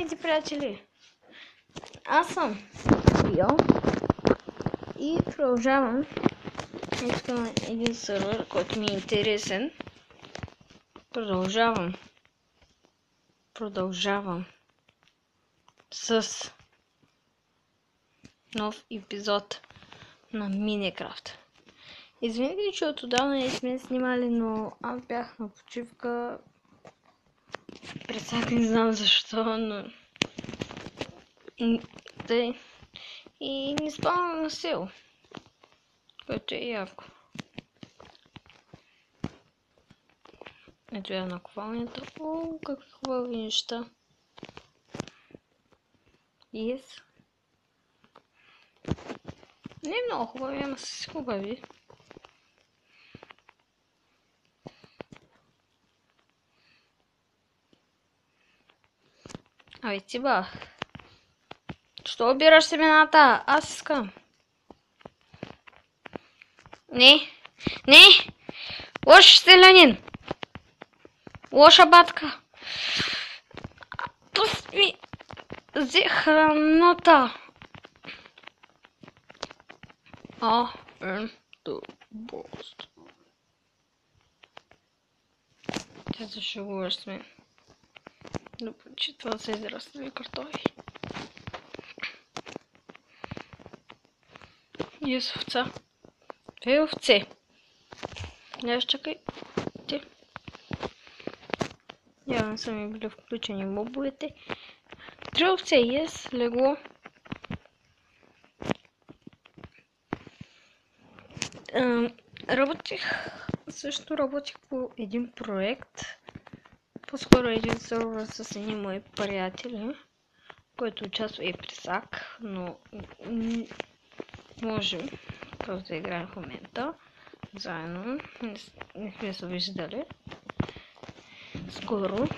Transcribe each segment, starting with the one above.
Здравейте, приятели! Аз съм Био и продължавам. Искам един сервер, който ми е интересен. Продължавам с нов епизод на Minecraft. Извинете, че от отдавна не сме снимали, но аз бях на почивка. Пресак не знам защо, но и не спавам на село, което е яко. Ето я на ковалнята. О, какви хубави неща. Yes. Не е много хубави, ама са си хубави. Абе ти ба. Що обираш семената? Аз искам. Не. Лош селянин. Лоша батка. Пусть ми взе храната. Бост. Ти зашегуваш с мен. Да почитва се израсли картофи. Есть овца. Две овце. Я чакай. Ти. Явно са ми били включени мобовете. 3 овце есть, легло. Работих по един проект. По-скоро един сервер с едни мои приятели, който участва и Пресак, но можем просто да играем в момента заедно. Не сме се виждали. Скоро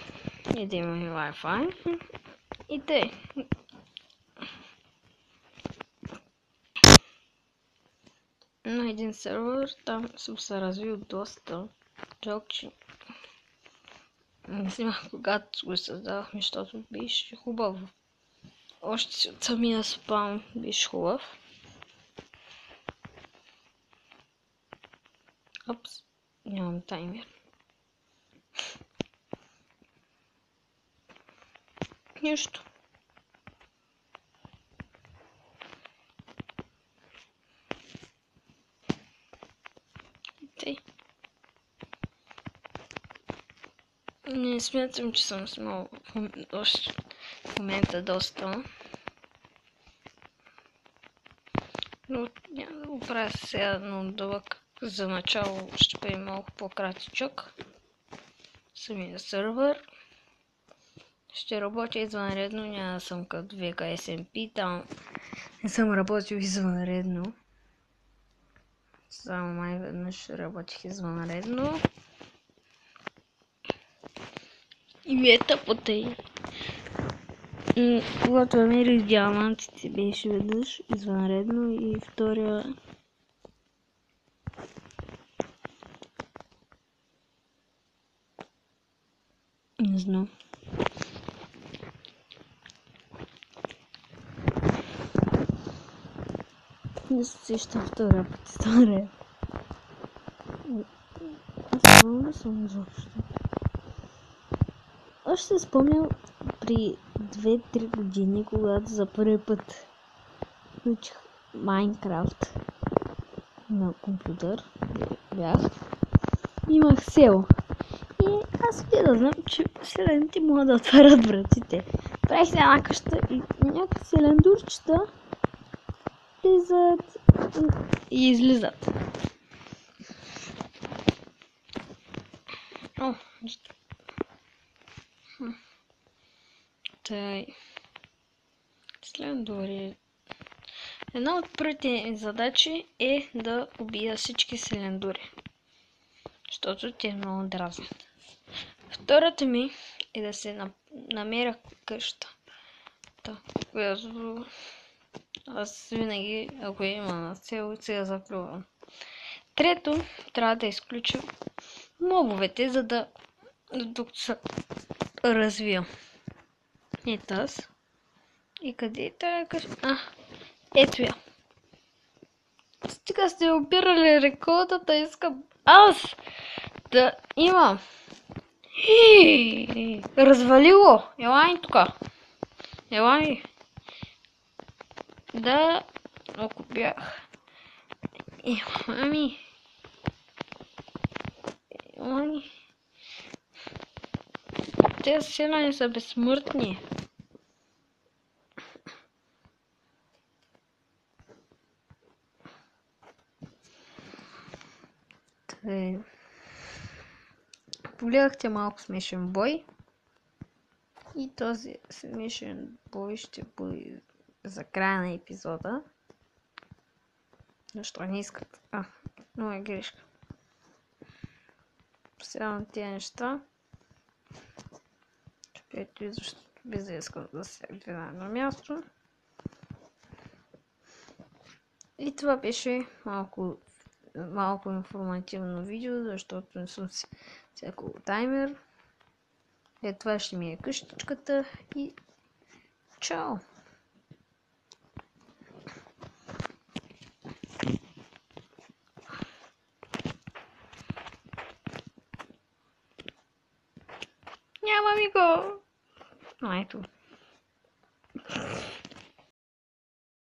и да имаме Wi-Fi. И те. На един сервер там съм се развил доста. Жалко, че не снимах когато го създавахме, защото беше хубаво. Още от самия спам беше хубав. Опс, нямам таймер. Нищо. Тъй. Не смятам, че съм снимал в момента доста. Но няма да го правя сега, но дълъг за начало ще бъде малко по-кратичък. Самия сервер. Ще работя извънредно, няма да съм като VKSMP, там не съм работил извънредно. Само май веднъж работих извънредно. И ми е тъпота и. Когато намерих диамантите беше веднъж извънредно и втория. Не знам. Не се сещам втория път. Аз много съм изобщо. Аз ще се спомням при 2-3 години, когато за първи път включих Майнкрафт на компютър. Бях. Имах село. И аз да знам, че селените могат да отварят вратите. Правих се една къща и някакви селендурчета влизат и излизат. О, нищо. Тъй. Селендури. Една от първите задачи е да убия всички селендури. Защото те много дразнят. Втората ми е да се намеря къща. Която аз винаги, ако има на цел, се я заплювам. Трето, трябва да изключим мобовете, за да докато се развия. е таз. И къде е тая къща? Ето я. Стига сте опирали рекордата, искам аз да имам. Развалило. Елай тука. Елай. Да, ако бях. Мами. Елай. Те селяни са безсмъртни. Погледахте малко смешен бой. И този смешен бой ще бъде за края на епизода. Защо не искат? Но е грешка. Сега тези неща. Ето и защото без да искам да се гледа на място. И това беше малко информативно видео, защото не съм си всякога таймер. Това ще ми е къщичката и чао! Няма ми го! Ето.